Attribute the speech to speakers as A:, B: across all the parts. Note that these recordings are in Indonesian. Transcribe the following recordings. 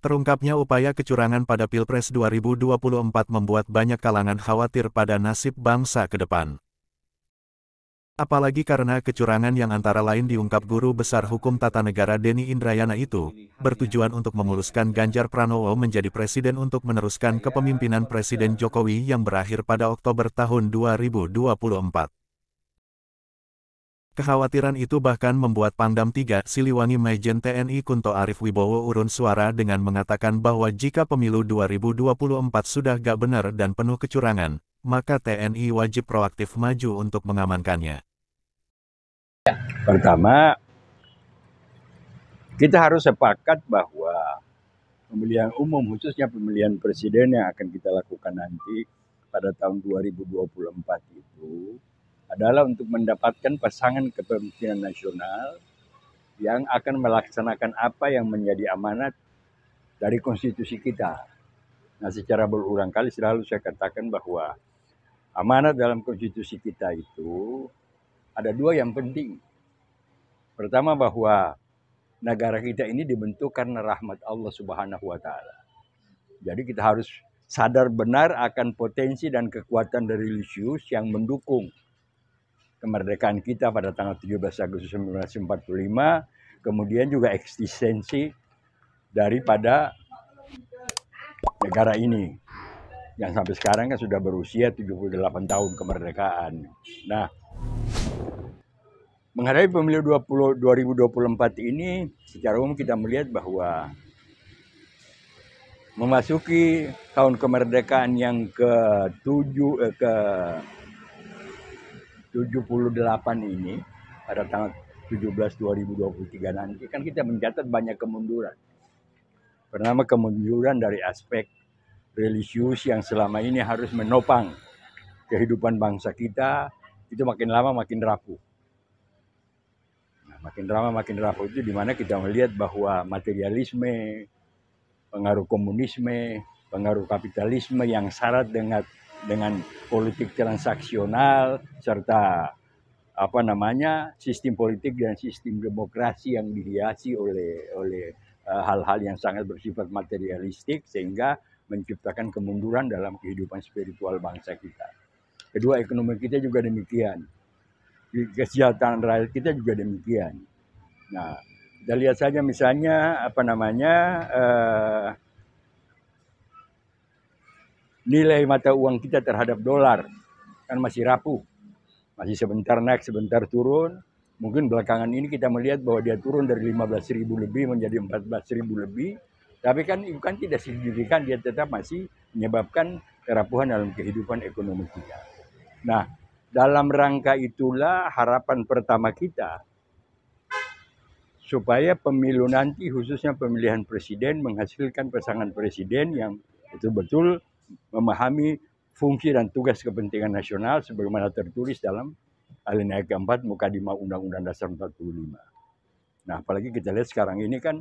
A: Terungkapnya upaya kecurangan pada Pilpres 2024 membuat banyak kalangan khawatir pada nasib bangsa ke depan. Apalagi karena kecurangan yang antara lain diungkap Guru Besar Hukum Tata Negara Denny Indrayana itu, bertujuan untuk memuluskan Ganjar Pranowo menjadi presiden untuk meneruskan kepemimpinan Presiden Jokowi yang berakhir pada Oktober tahun 2024. Kekhawatiran itu bahkan membuat Pangdam 3 Siliwangi Majen TNI Kunto Arif Wibowo urun suara dengan mengatakan bahwa jika pemilu 2024 sudah gak benar dan penuh kecurangan, maka TNI wajib proaktif maju untuk mengamankannya.
B: Pertama, kita harus sepakat bahwa pemilihan umum, khususnya pemilihan presiden yang akan kita lakukan nanti pada tahun 2024 itu adalah untuk mendapatkan pasangan kepemimpinan nasional yang akan melaksanakan apa yang menjadi amanat dari konstitusi kita. Nah, secara berulang kali selalu saya katakan bahwa amanat dalam konstitusi kita itu ada dua yang penting. Pertama, bahwa negara kita ini dibentuk karena rahmat Allah Subhanahu wa Ta'ala. Jadi kita harus sadar benar akan potensi dan kekuatan religius yang mendukung kemerdekaan kita pada tanggal 17 Agustus 1945, kemudian juga eksistensi daripada negara ini yang sampai sekarang kan sudah berusia 78 tahun kemerdekaan. Nah, menghadapi pemilu 2024 ini secara umum kita melihat bahwa memasuki tahun kemerdekaan yang ke-78 ini pada tanggal 17 2023 nanti kan kita mencatat banyak kemunduran. Pertama, kemunduran dari aspek religius yang selama ini harus menopang kehidupan bangsa kita, itu makin lama makin rapuh. Nah, makin lama makin rapuh itu dimana kita melihat bahwa materialisme, pengaruh komunisme, pengaruh kapitalisme yang syarat dengan politik transaksional serta sistem politik dan sistem demokrasi yang dihiasi oleh hal-hal yang sangat bersifat materialistik sehingga menciptakan kemunduran dalam kehidupan spiritual bangsa kita. Kedua, ekonomi kita juga demikian. Kesejahteraan rakyat kita juga demikian. Nah, kita lihat saja misalnya nilai mata uang kita terhadap dolar kan masih rapuh. Masih sebentar naik, sebentar turun. Mungkin belakangan ini kita melihat bahwa dia turun dari 15.000 lebih menjadi 14.000 lebih. Tapi kan itu kan tidak signifikan, dia tetap masih menyebabkan kerapuhan dalam kehidupan ekonomi kita. Nah, dalam rangka itulah harapan pertama kita supaya pemilu nanti khususnya pemilihan presiden menghasilkan pasangan presiden yang betul-betul memahami fungsi dan tugas kepentingan nasional sebagaimana tertulis dalam alinea keempat mukadimah Undang-Undang Dasar 45. Nah, apalagi kita lihat sekarang ini kan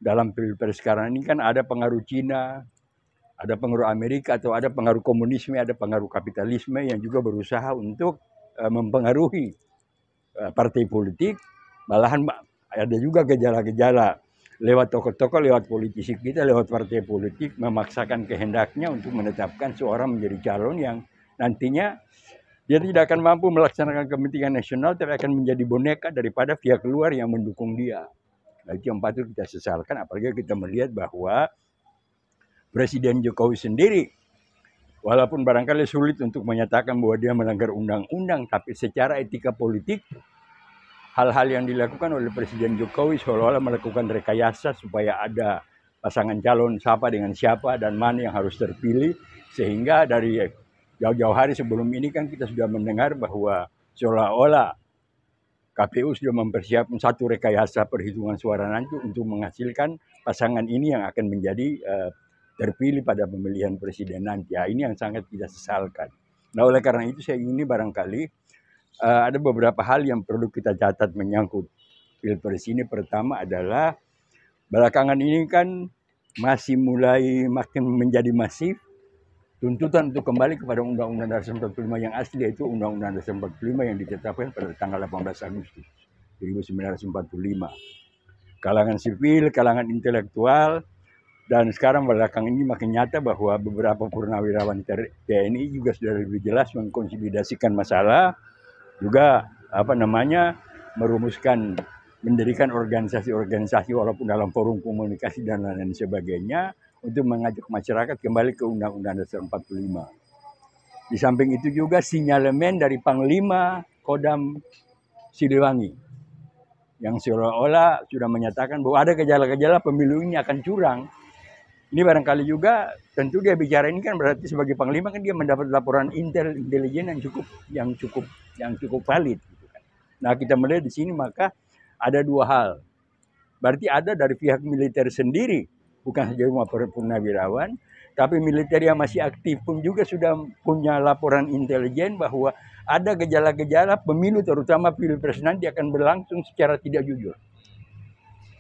B: dalam pilpres sekarang ini kan ada pengaruh Cina, ada pengaruh Amerika atau ada pengaruh komunisme, ada pengaruh kapitalisme yang juga berusaha untuk mempengaruhi partai politik. Malahan ada juga gejala-gejala lewat tokoh-tokoh, lewat politisi kita, lewat partai politik memaksakan kehendaknya untuk menetapkan seorang menjadi calon yang nantinya dia tidak akan mampu melaksanakan kepentingan nasional, tapi akan menjadi boneka daripada pihak luar yang mendukung dia. Nah, itu yang patut kita sesalkan, apalagi kita melihat bahwa Presiden Jokowi sendiri, walaupun barangkali sulit untuk menyatakan bahwa dia melanggar undang-undang, tapi secara etika politik, hal-hal yang dilakukan oleh Presiden Jokowi seolah-olah melakukan rekayasa supaya ada pasangan calon siapa dengan siapa dan mana yang harus terpilih. Sehingga dari jauh-jauh hari sebelum ini kan kita sudah mendengar bahwa seolah-olah KPU sudah mempersiapkan satu rekayasa perhitungan suara nanti untuk menghasilkan pasangan ini yang akan menjadi terpilih pada pemilihan presiden nanti. Ya, ini yang sangat kita sesalkan. Nah, oleh karena itu saya ingin barangkali ada beberapa hal yang perlu kita catat menyangkut pilpres ini. Pertama adalah belakangan ini kan masih mulai makin menjadi masif tuntutan untuk kembali kepada Undang-Undang Dasar 45 yang asli, yaitu Undang-Undang Dasar 45 yang ditetapkan pada tanggal 18 Agustus 1945. Kalangan sipil, kalangan intelektual Dan sekarang belakangan ini makin nyata bahwa beberapa purnawirawan TNI juga sudah lebih jelas mengkonsolidasikan masalah, juga merumuskan, mendirikan organisasi-organisasi walaupun dalam forum komunikasi dan lain sebagainya untuk mengajak masyarakat kembali ke Undang-Undang Dasar 45. Di samping itu juga sinyalemen dari Panglima Kodam Siliwangi yang seolah-olah sudah menyatakan bahwa ada gejala-gejala pemilu ini akan curang. Ini barangkali juga tentu dia bicara ini kan berarti sebagai panglima kan dia mendapat laporan intelijen yang cukup valid. Gitu kan. Nah kita melihat di sini maka ada dua hal. Berarti ada dari pihak militer sendiri, bukan saja purnawirawan, tapi militer yang masih aktif pun juga sudah punya laporan intelijen bahwa ada gejala-gejala pemilu terutama pilpres nanti akan berlangsung secara tidak jujur.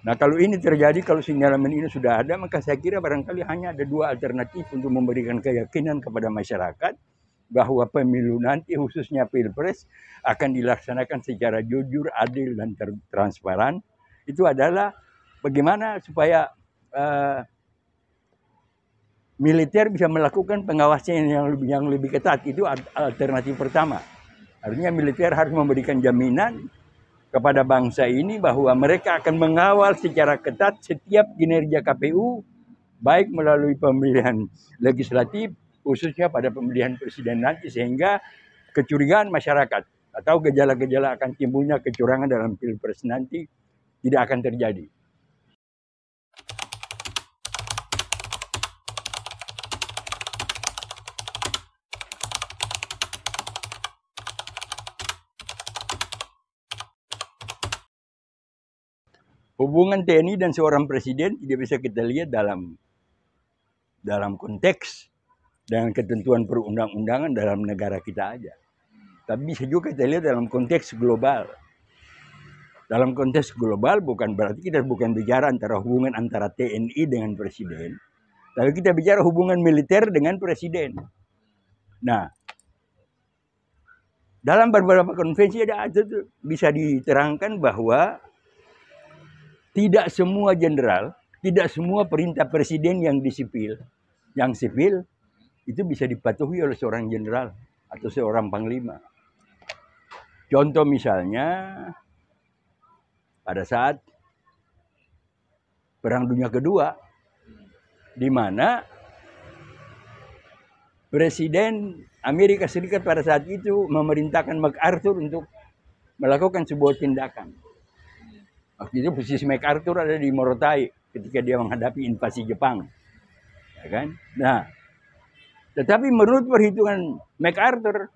B: Nah kalau ini terjadi, kalau sinyalemen ini sudah ada, maka saya kira barangkali hanya ada dua alternatif untuk memberikan keyakinan kepada masyarakat bahwa pemilu nanti khususnya pilpres akan dilaksanakan secara jujur, adil, dan transparan. Itu adalah bagaimana supaya militer bisa melakukan pengawasan yang lebih ketat. Itu alternatif pertama. Artinya militer harus memberikan jaminan kepada bangsa ini bahwa mereka akan mengawal secara ketat setiap kinerja KPU, baik melalui pemilihan legislatif, khususnya pada pemilihan presiden nanti, sehingga kecurigaan masyarakat atau gejala-gejala akan timbulnya kecurangan dalam pilpres nanti tidak akan terjadi. Hubungan TNI dan seorang presiden tidak bisa kita lihat dalam konteks dengan ketentuan perundang-undangan dalam negara kita aja. Tapi bisa juga kita lihat dalam konteks global. Dalam konteks global bukan berarti kita bukan bicara hubungan antara TNI dengan presiden, tapi kita bicara hubungan militer dengan presiden. Nah, dalam beberapa konvensi bisa diterangkan bahwa tidak semua jenderal, tidak semua perintah presiden yang sipil itu bisa dipatuhi oleh seorang jenderal atau seorang panglima. Contoh misalnya pada saat Perang Dunia Kedua, di mana Presiden Amerika Serikat pada saat itu memerintahkan MacArthur untuk melakukan sebuah tindakan. Waktu itu posisi MacArthur ada di Morotai ketika dia menghadapi invasi Jepang. Ya kan? Nah, tetapi menurut perhitungan MacArthur,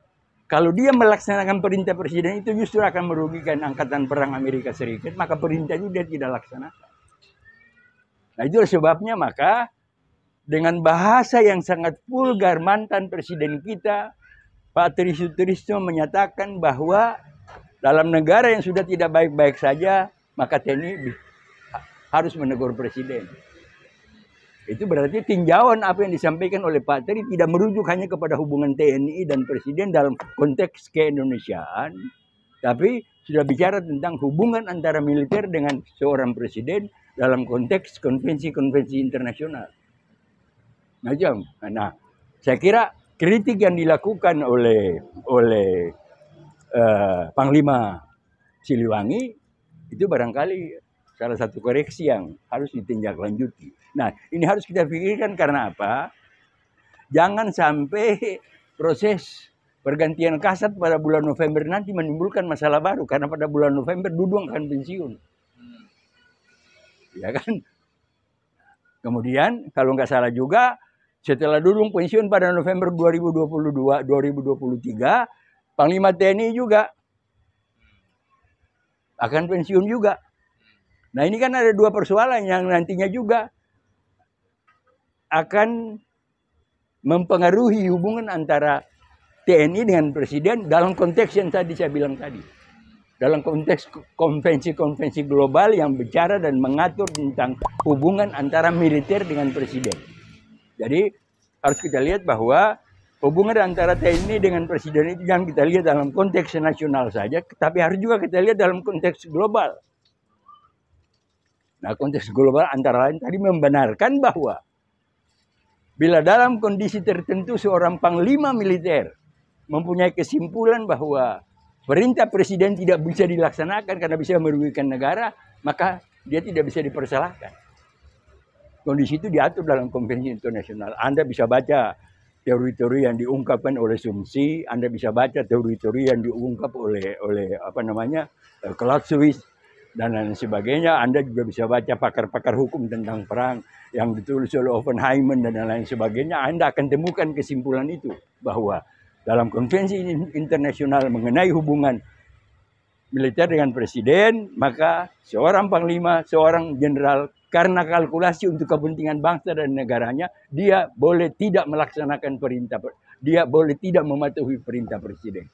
B: kalau dia melaksanakan perintah presiden itu justru akan merugikan angkatan perang Amerika Serikat, maka perintah itu dia tidak laksanakan. Nah, itu sebabnya maka dengan bahasa yang sangat vulgar mantan presiden kita, Pak Trisutrisno menyatakan bahwa dalam negara yang sudah tidak baik-baik saja, maka TNI harus menegur presiden. Itu berarti tinjauan apa yang disampaikan oleh Pak Tri tidak merujuk hanya kepada hubungan TNI dan presiden dalam konteks keindonesiaan, tapi sudah bicara tentang hubungan antara militer dengan seorang presiden dalam konteks konvensi-konvensi internasional. Nah, saya kira kritik yang dilakukan oleh Panglima Siliwangi itu barangkali salah satu koreksi yang harus ditindaklanjuti. Nah, ini harus kita pikirkan karena apa? Jangan sampai proses pergantian kasat pada bulan November nanti menimbulkan masalah baru. Karena pada bulan November Dudung akan pensiun. Ya kan? Kemudian, kalau nggak salah juga, setelah Dudung pensiun pada November 2023, Panglima TNI juga akan pensiun juga. Nah ini kan ada dua persoalan yang nantinya juga akan mempengaruhi hubungan antara TNI dengan presiden dalam konteks yang tadi saya bilang tadi. Dalam konteks konvensi-konvensi global yang bicara dan mengatur tentang hubungan antara militer dengan presiden. Jadi harus kita lihat bahwa hubungan antara TNI dengan presiden itu jangan kita lihat dalam konteks nasional saja, tapi harus juga kita lihat dalam konteks global. Nah, konteks global antara lain tadi membenarkan bahwa bila dalam kondisi tertentu seorang panglima militer mempunyai kesimpulan bahwa perintah presiden tidak bisa dilaksanakan karena bisa merugikan negara, maka dia tidak bisa dipersalahkan. Kondisi itu diatur dalam konvensi internasional. Anda bisa baca teori-teori yang diungkapkan oleh Sun Tzu, Anda bisa baca teori-teori yang diungkap oleh Clausewitz dan lain sebagainya. Anda juga bisa baca pakar-pakar hukum tentang perang yang ditulis oleh Oppenheimer dan lain sebagainya. Anda akan temukan kesimpulan itu bahwa dalam konvensi internasional mengenai hubungan militer dengan presiden, maka seorang panglima, seorang jenderal, karena kalkulasi untuk kepentingan bangsa dan negaranya, dia boleh tidak melaksanakan perintah, dia boleh tidak mematuhi perintah presiden.